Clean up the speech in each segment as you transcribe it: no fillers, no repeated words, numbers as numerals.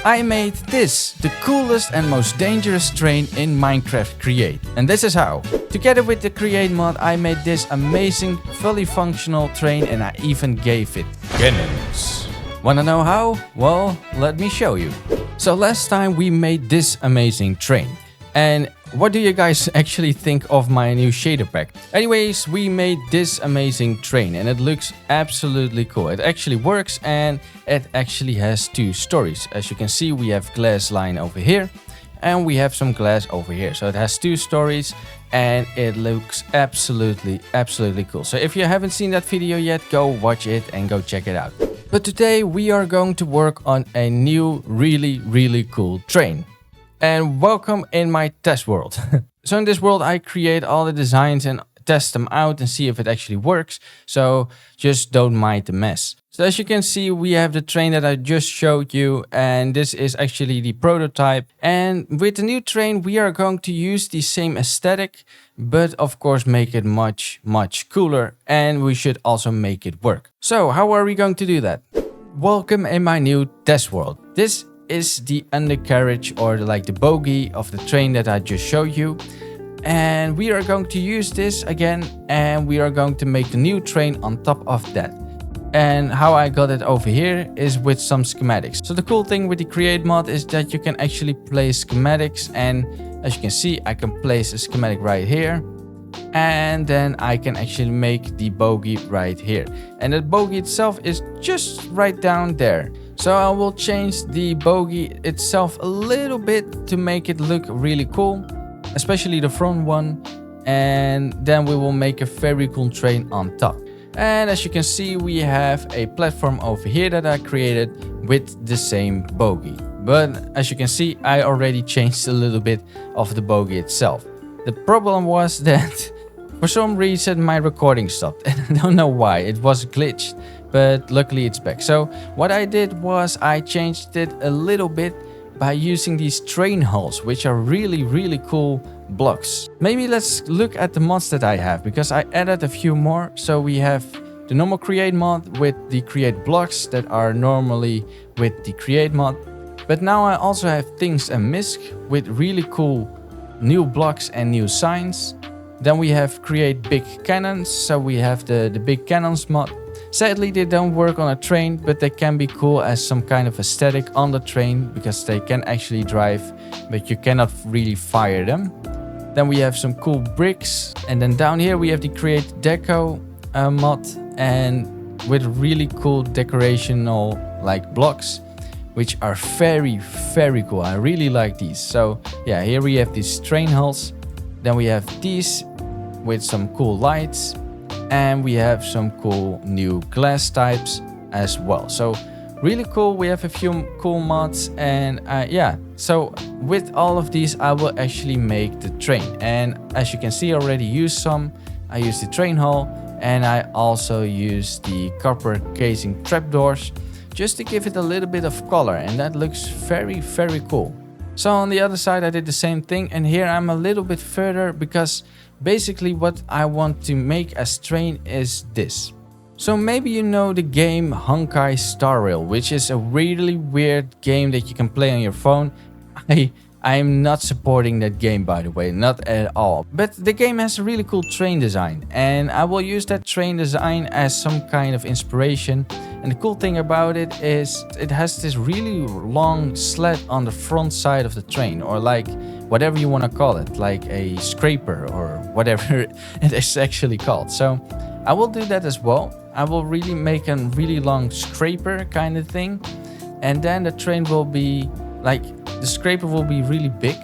I made this, the coolest and most dangerous train in Minecraft Create. And this is how. Together with the Create mod, I made this amazing, fully functional train and I even gave it cannons. Wanna know how? Well, let me show you. So last time we made this amazing train. And what do you guys actually think of my new shader pack? Anyways, we made this amazing train and it looks absolutely cool. It actually works and it actually has two stories. As you can see, we have glass line over here and we have some glass over here. So it has two stories and it looks absolutely cool. So if you haven't seen that video yet, go watch it and go check it out. But today we are going to work on a new really cool train. And welcome in my test world. So in this world I create all the designs and test them out and see if it actually works. So just don't mind the mess. So as you can see, we have the train that I just showed you, and this is actually the prototype. And with the new train we are going to use the same aesthetic, but of course make it much cooler, and we should also make it work. So how are we going to do that? Welcome in my new test world. This is the undercarriage or like the bogie of the train that I just showed you, and we are going to use this again and we are going to make the new train on top of that. And how I got it over here is with some schematics. So the cool thing with the Create mod is that you can actually place schematics, and as you can see I can place a schematic right here and then I can actually make the bogie right here, and the bogie itself is just right down there. So I will change the bogie itself a little bit to make it look really cool, especially the front one, and then we will make a very cool train on top. And as you can see, we have a platform over here that I created with the same bogie. But as you can see, I already changed a little bit of the bogie itself. The problem was that for some reason my recording stopped and I don't know why. It was glitched, but luckily it's back. So what I did was I changed it a little bit by using these train hulls, which are really cool blocks. Maybe let's look at the mods that I have, because I added a few more. So we have the normal Create mod with the Create blocks that are normally with the Create mod. But now I also have things and misc with really cool new blocks and new signs. Then we have Create big cannons. So we have the big cannons mod. Sadly, they don't work on a train, but they can be cool as some kind of aesthetic on the train, because they can actually drive, but you cannot really fire them. Then we have some cool bricks. And then down here we have the Create Deco mod, and with really cool decorational like blocks, which are very cool. I really like these. So yeah, here we have these train hulls. Then we have these with some cool lights. And we have some cool new glass types as well. So really cool. We have a few cool mods, and yeah. So with all of these I will actually make the train. And as you can see, I already used some. I used the train hull, and I also used the copper casing trapdoors just to give it a little bit of color, and that looks very cool. So on the other side I did the same thing, and here I'm a little bit further because basically what I want to make as train is this. So maybe you know the game Honkai Star Rail, which is a really weird game that you can play on your phone. I'm not supporting that game, by the way, not at all. But the game has a really cool train design, and I will use that train design as some kind of inspiration. And the cool thing about it is it has this really long sled on the front side of the train, or like whatever you want to call it, like a scraper or whatever it is actually called. So I will do that as well. I will really make a really long scraper kind of thing, and then the train will be like, the scraper will be really big,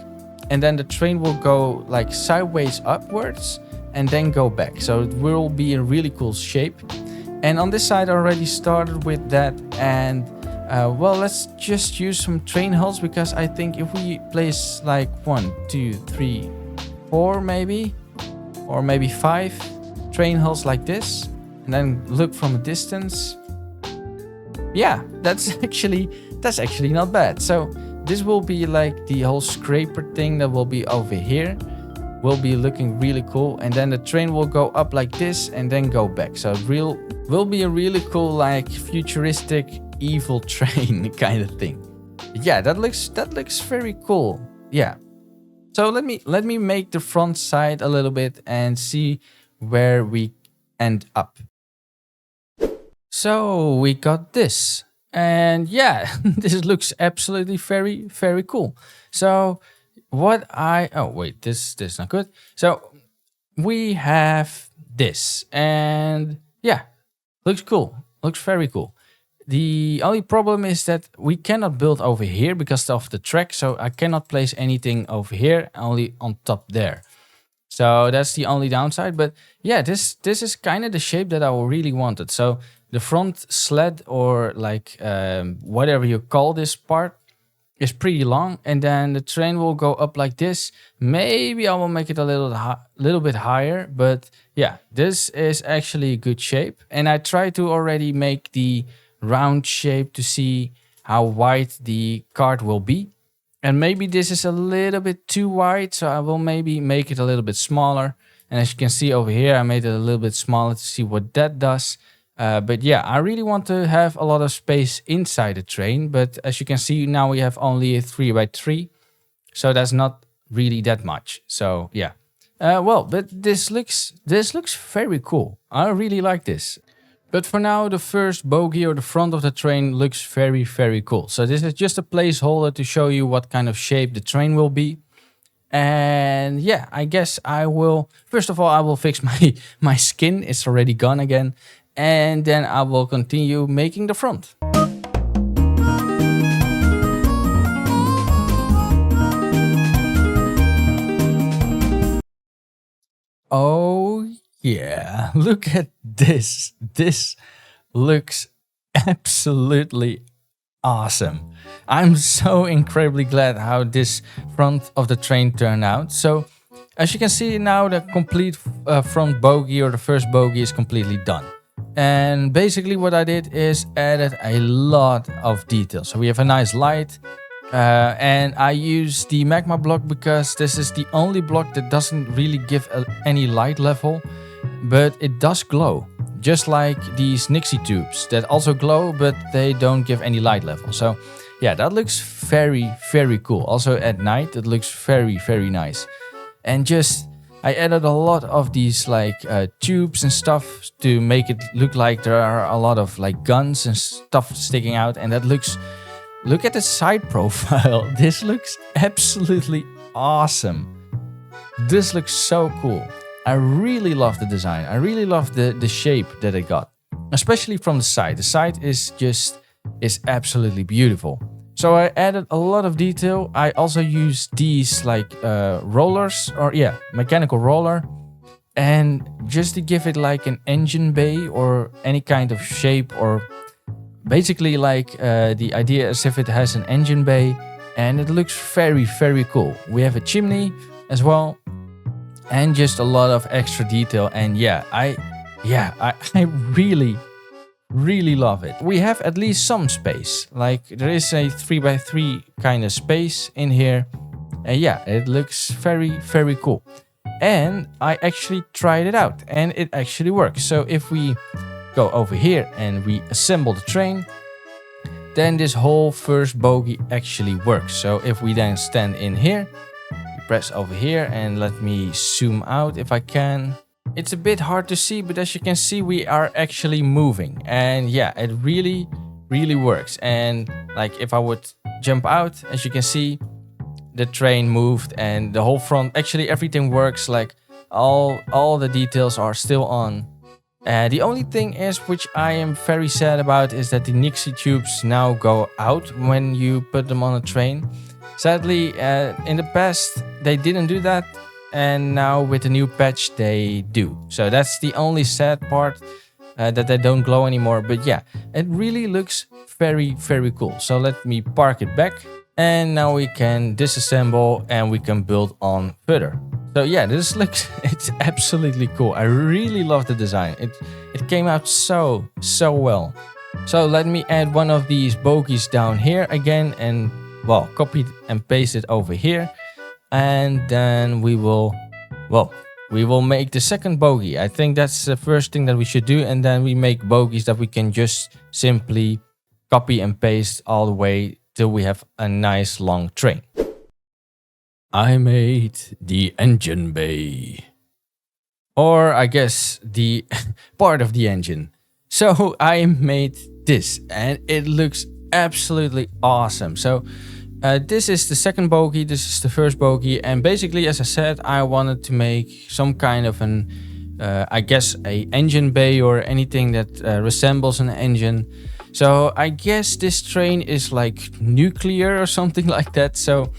and then the train will go like sideways upwards and then go back. So it will be a really cool shape. And on this side I already started with that, and well, let's just use some train hulls, because I think if we place like 1, 2, 3, 4 maybe, or maybe 5 train hulls like this, and then look from a distance, yeah, that's actually not bad. So this will be like the whole scraper thing that will be over here, will be looking really cool, and then the train will go up like this and then go back. So will be a really cool like futuristic evil train kind of thing. Yeah, that looks very cool. Yeah. So let me make the front side a little bit and see where we end up. So we got this. And yeah, this looks absolutely very cool. So oh wait, this is not good. So we have this, and yeah, looks cool. Looks very cool. The only problem is that we cannot build over here because of the track, so I cannot place anything over here, only on top there. So that's the only downside. But yeah, this is kind of the shape that I really wanted. So the front sled, or like whatever you call this part, is pretty long, and then the train will go up like this. Maybe I will make it a little bit higher, but yeah, this is actually a good shape. And I try to already make the round shape to see how wide the cart will be. And maybe this is a little bit too wide, so I will maybe make it a little bit smaller. And as you can see over here, I made it a little bit smaller to see what that does. But yeah, I really want to have a lot of space inside the train. But as you can see, now we have only a 3x3. So that's not really that much. So yeah. Well, but this looks very cool. I really like this. But for now, the first bogie, or the front of the train, looks very cool. So this is just a placeholder to show you what kind of shape the train will be. And yeah, I guess I will, first of all, I will fix my skin. It's already gone again. And then I will continue making the front. Oh yeah, look at this. This looks absolutely awesome. I'm so incredibly glad how this front of the train turned out. So as you can see now, the complete front bogie, or the first bogie, is completely done. And basically what I did is added a lot of detail. So we have a nice light, and I use the magma block because this is the only block that doesn't really give any light level, but it does glow. Just like these Nixie tubes that also glow, but they don't give any light level. So yeah, that looks very cool. Also at night, it looks very nice. And just, I added a lot of these like tubes and stuff to make it look like there are a lot of like guns and stuff sticking out. And that looks, look at the side profile. This looks absolutely awesome. This looks so cool. I really love the design. I really love the shape that it got, especially from the side. The side is absolutely beautiful. So I added a lot of detail. I also used these like rollers, or yeah, mechanical roller. And just to give it like an engine bay or any kind of shape, or basically like the idea as if it has an engine bay, and it looks very cool. We have a chimney as well, and just a lot of extra detail. And yeah, I really love it. We have at least some space. Like there is a 3x3 kind of space in here. And yeah, it looks very cool. And I actually tried it out, and it actually works. So if we go over here and we assemble the train, then this whole first bogie actually works. So if we then stand in here, press over here, and let me zoom out if I can. It's a bit hard to see, but as you can see, we are actually moving. And yeah, it really works. And like if I would jump out, as you can see, the train moved and the whole front, actually everything works. Like all the details are still on. The only thing is, which I am very sad about, is that the Nixie tubes now go out when you put them on a train. Sadly, in the past, they didn't do that. And now with the new patch, they do. So that's the only sad part, that they don't glow anymore. But yeah, it really looks very cool. So let me park it back. And now we can disassemble and we can build on further. So yeah, this looks, it's absolutely cool. I really love the design. It came out so well. So let me add one of these bogies down here again, and well, copy and paste it over here. And then we will make the second bogie. I think that's the first thing that we should do. And then we make bogies that we can just simply copy and paste all the way till we have a nice long train. I made the engine bay. Or I guess the part of the engine. So I made this and it looks absolutely awesome. So this is the second bogie, this is the first bogie, and basically, as I said, I wanted to make some kind of an, I guess, a engine bay or anything that resembles an engine. So I guess this train is like nuclear or something like that. So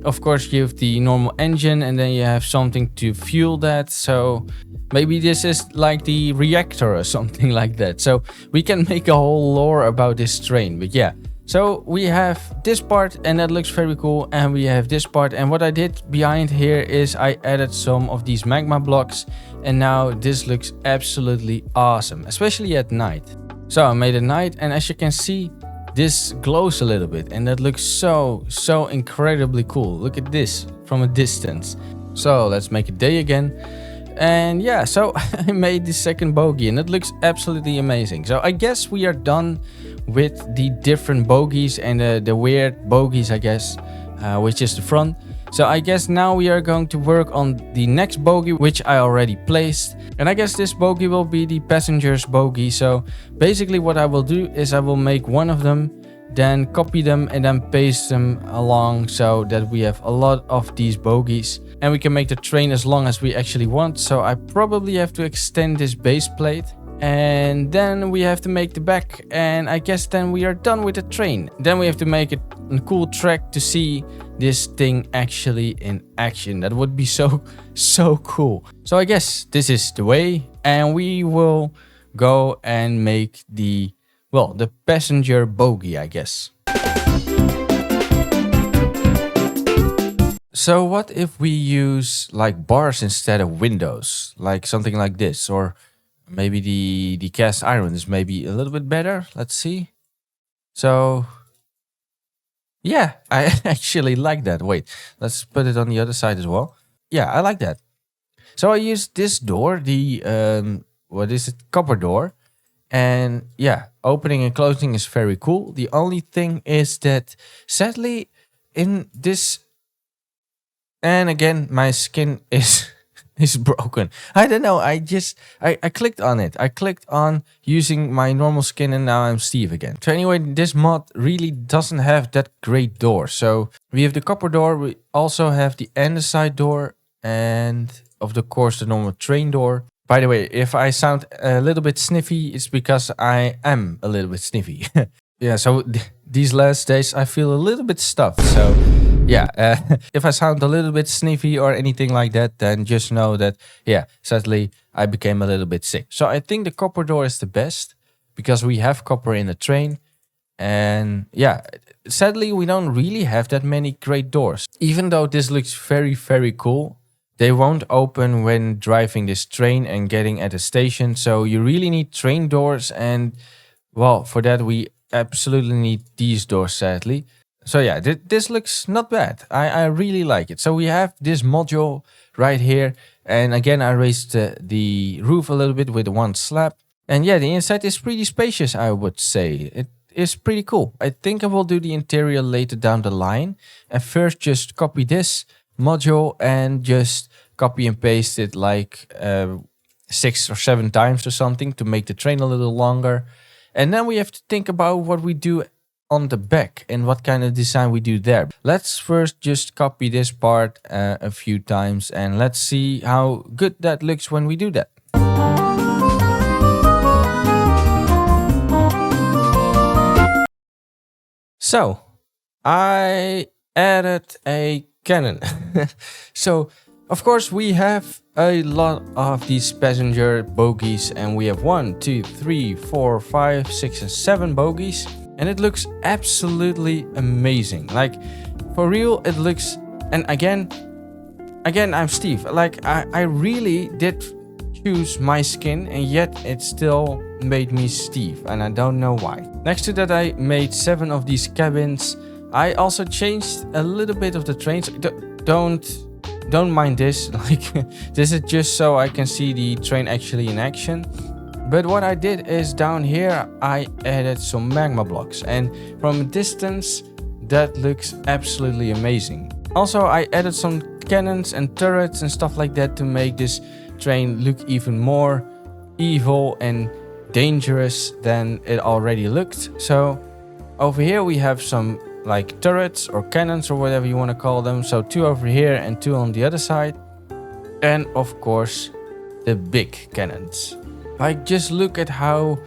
of course you have the normal engine and then you have something to fuel that. So maybe this is like the reactor or something like that. So we can make a whole lore about this train, but yeah. So we have this part and that looks very cool, and we have this part, and what I did behind here is I added some of these magma blocks, and now this looks absolutely awesome, especially at night. So I made a night, and as you can see, this glows a little bit and that looks so incredibly cool. Look at this from a distance. So let's make a day again. And yeah, so I made the second bogie and it looks absolutely amazing. So I guess we are done with the different bogies and the weird bogies, I guess, which is the front. So I guess now we are going to work on the next bogie, which I already placed. And I guess this bogie will be the passenger's bogie. So basically what I will do is I will make one of them, then copy them and then paste them along so that we have a lot of these bogies. And we can make the train as long as we actually want. So I probably have to extend this base plate. And then we have to make the back, and I guess then we are done with the train. Then we have to make a cool track to see this thing actually in action. That would be so cool. So I guess this is the way, and we will go and make the, well, the passenger bogie, I guess. So what if we use like bars instead of windows, like something like this, or maybe the cast iron is maybe a little bit better. Let's see. So yeah, I actually like that. Wait, let's put it on the other side as well. Yeah, I like that. So I used this door, the what is it, copper door, and yeah, opening and closing is very cool. The only thing is that sadly in this, and again my skin is broken. I don't know. I clicked on it. I clicked on using my normal skin and now I'm Steve again. So anyway, this mod really doesn't have that great door. So we have the copper door. We also have the andesite door and of course the normal train door. By the way, if I sound a little bit sniffy, it's because I am a little bit sniffy. Yeah, so these last days I feel a little bit stuffed. So yeah, if I sound a little bit sniffy or anything like that, then just know that, yeah, sadly, I became a little bit sick. So I think the copper door is the best because we have copper in the train. And yeah, sadly, we don't really have that many great doors. Even though this looks very cool, they won't open when driving this train and getting at a station. So you really need train doors. And well, for that, we absolutely need these doors, sadly. So yeah, this looks not bad. I really like it. So we have this module right here. And again, I raised the roof a little bit with one slab. And yeah, the inside is pretty spacious, I would say. It is pretty cool. I think I will do the interior later down the line. And first just copy this module and just copy and paste it like 6 or 7 times or something to make the train a little longer. And then we have to think about what we do on the back and what kind of design we do there. Let's first just copy this part a few times and let's see how good that looks when we do that. So I added a cannon. So of course we have a lot of these passenger bogies and we have 1, 2, 3, 4, 5, 6 and 7 bogies. And it looks absolutely amazing. Like, for real, it looks... And again, I'm Steve. Like, I really did choose my skin, and yet it still made me Steve. And I don't know why. Next to that, I made 7 of these cabins. I also changed a little bit of the trains. Don't mind this. Like, this is just so I can see the train actually in action. But what I did is down here, I added some magma blocks. And from a distance, that looks absolutely amazing. Also, I added some cannons and turrets and stuff like that to make this train look even more evil and dangerous than it already looked. So over here we have some like turrets or cannons or whatever you want to call them. So 2 over here and 2 on the other side. And of course the big cannons. Like, just look at how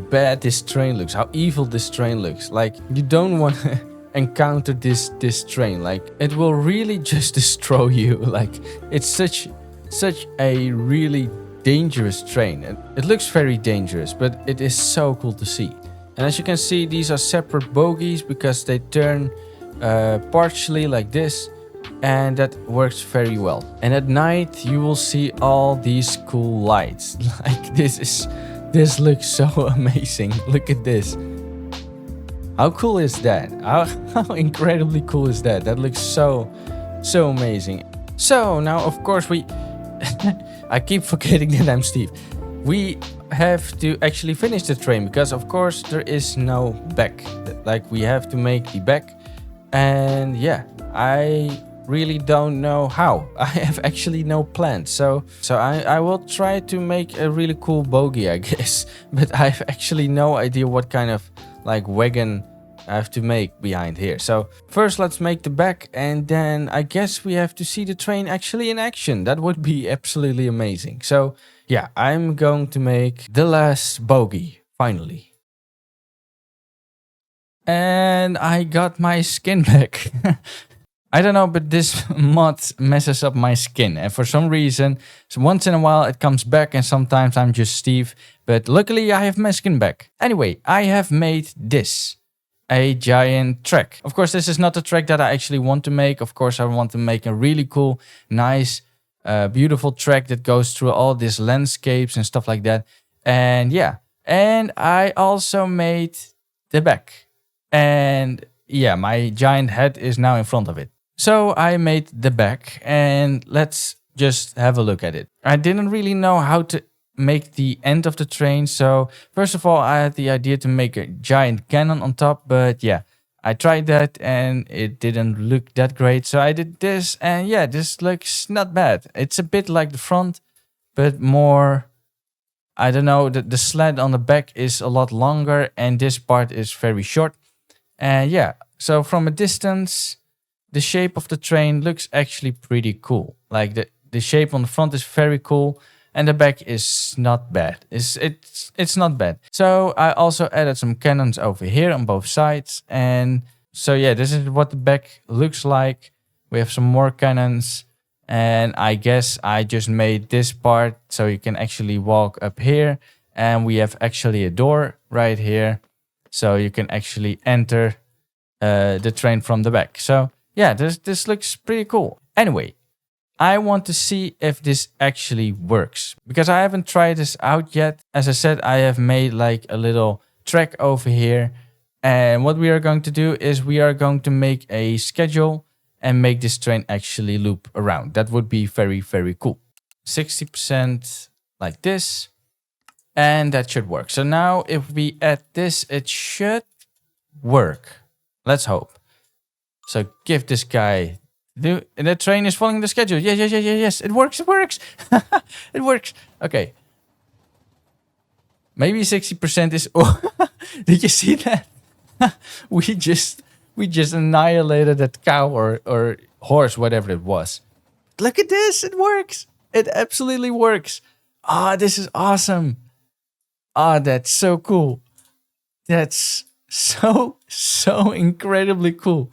bad this train looks, how evil this train looks. Like, you don't want to encounter this train. Like, it will really just destroy you. Like, it's such a really dangerous train. And it looks very dangerous, but it is so cool to see. And as you can see, these are separate bogies because they turn partially like this, and that works very well. And at night you will see all these cool lights. Like, this looks so amazing. Look at this. How cool is that? How incredibly cool is that? That looks so amazing. So now, of course, I keep forgetting that I'm Steve. We have to actually finish the train because, of course, there is no back. Like, we have to make the back. And yeah, I really don't know how. I have actually no plans. So I will try to make a really cool bogie, I guess. But I have actually no idea what kind of like wagon I have to make behind here. So first let's make the back, and then I guess we have to see the train actually in action. That would be absolutely amazing. So yeah, I'm going to make the last bogie finally. And I got my skin back. I don't know, but this mod messes up my skin. And for some reason, so once in a while it comes back and sometimes I'm just Steve. But luckily I have my skin back. Anyway, I have made this. A giant track. Of course, this is not the track that I actually want to make. Of course, I want to make a really cool, nice, beautiful track that goes through all these landscapes and stuff like that. And yeah, and I also made the back. And yeah, my giant head is now in front of it. So I made the back, and let's just have a look at it. I didn't really know how to make the end of the train. So first of all, I had the idea to make a giant cannon on top, but yeah, I tried that and it didn't look that great. So I did this, and yeah, this looks not bad. It's a bit like the front, but more, I don't know, the sled on the back is a lot longer and this part is very short. And yeah, so from a distance, the shape of the train looks actually pretty cool. Like the shape on the front is very cool. And the back is not bad. It's not bad. So I also added some cannons over here on both sides. And so yeah, this is what the back looks like. We have some more cannons. And I guess I just made this part so you can actually walk up here. And we have actually a door right here. So you can actually enter the train from the back. So yeah, this looks pretty cool. Anyway, I want to see if this actually works because I haven't tried this out yet. As I said, I have made like a little track over here. And what we are going to do is we are going to make a schedule and make this train actually loop around. That would be very, very cool. 60% like this. And that should work. So now if we add this, it should work. Let's hope. So give this guy... The train is following the schedule. Yes. It works. It works. Okay. Maybe 60% is... Oh, did you see that? we just annihilated that cow or horse, whatever it was. Look at this. It works. It absolutely works. Ah, this is awesome. Ah, that's so cool. That's so incredibly cool.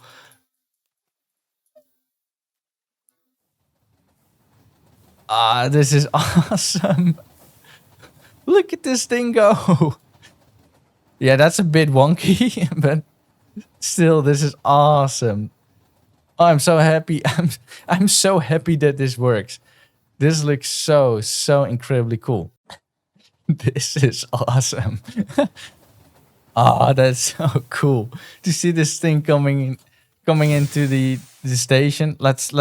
Ah, this is awesome. Look at this thing go. Yeah, that's a bit wonky, but still, this is awesome. Oh, I'm so happy. I'm so happy that this works. This looks so incredibly cool. This is awesome. Ah, that's so cool to see this thing coming into the station. Let's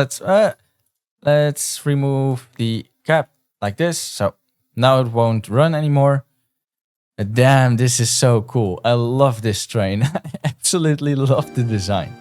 remove the cap like this. So now it won't run anymore. Damn, this is so cool. I love this train. I absolutely love the design.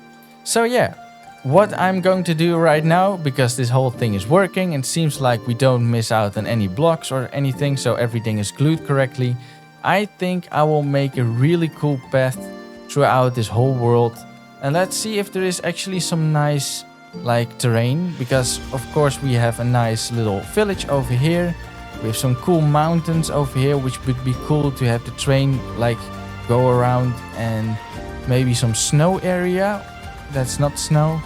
So yeah, what I'm going to do right now, because this whole thing is working and seems like we don't miss out on any blocks or anything, so everything is glued correctly, I think I will make a really cool path throughout this whole world. And let's see if there is actually some nice like terrain, because of course we have a nice little village over here. We have some cool mountains over here, which would be cool to have the train like go around, and maybe some snow area that's not snow.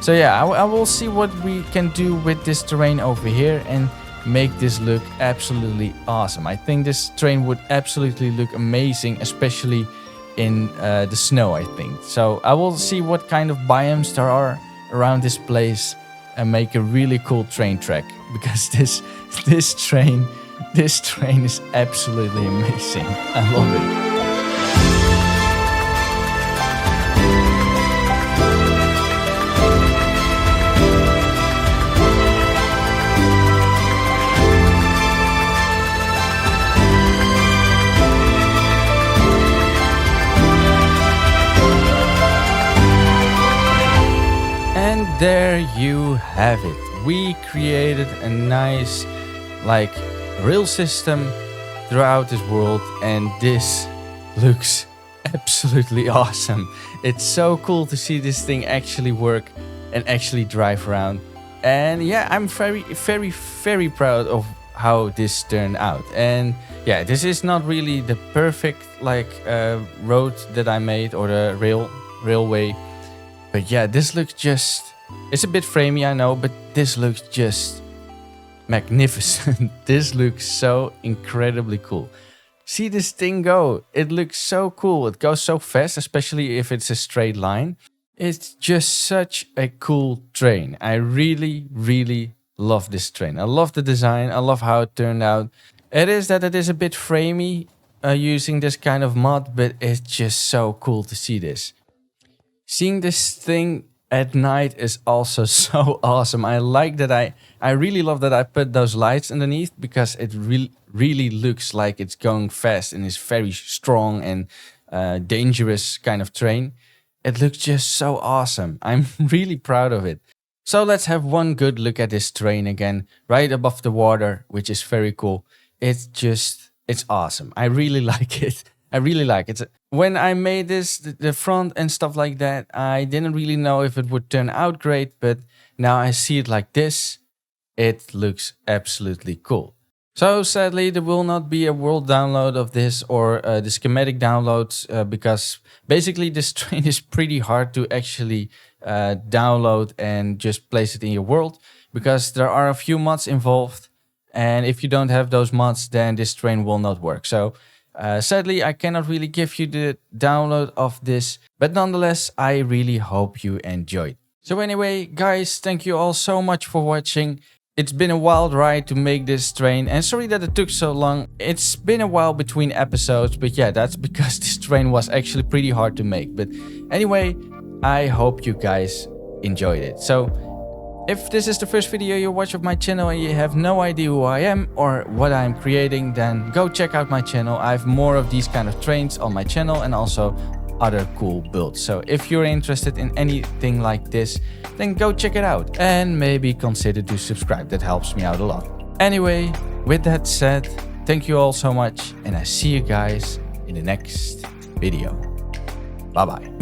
So yeah, I will see what we can do with this terrain over here and make this look absolutely awesome. I think this train would absolutely look amazing, especially in the snow, I think. So I will see what kind of biomes there are around this place and make a really cool train track, because this train is absolutely amazing. I love it. There you have it. We created a nice like rail system throughout this world, and this looks absolutely awesome. It's so cool to see this thing actually work and actually drive around. And yeah, I'm very proud of how this turned out. And yeah, this is not really the perfect like road that I made, or the railway, but yeah, this looks just, it's a bit framey, I know, but this looks just magnificent. This looks so incredibly cool. See this thing go. It looks so cool. It goes so fast, especially if it's a straight line. It's just such a cool train. I really love this train. I love the design. I love how it turned out. It is a bit framey using this kind of mod, but it's just so cool to see this. Seeing this thing at night is also so awesome. I like that I really love that I put those lights underneath, because it really looks like it's going fast and is very strong and dangerous kind of train. It looks just so awesome. I'm really proud of it. So let's have one good look at this train again, right above the water, which is very cool. It's awesome. I really like it. I really like it. When I made this, the front and stuff like that, I didn't really know if it would turn out great, but now I see it like this, it looks absolutely cool. So sadly, there will not be a world download of this, or the schematic downloads, because basically this train is pretty hard to actually download and just place it in your world, because there are a few mods involved, and if you don't have those mods, then this train will not work. So sadly, I cannot really give you the download of this, but nonetheless, I really hope you enjoyed. So anyway, guys, thank you all so much for watching. It's been a wild ride to make this train, and sorry that it took so long. It's been a while between episodes, but yeah, that's because this train was actually pretty hard to make. But anyway, I hope you guys enjoyed it. So if this is the first video you watch of my channel and you have no idea who I am or what I'm creating, then go check out my channel. I have more of these kind of trains on my channel, and also other cool builds. So if you're interested in anything like this, then go check it out and maybe consider to subscribe. That helps me out a lot. Anyway, with that said, thank you all so much, and I see you guys in the next video. Bye bye.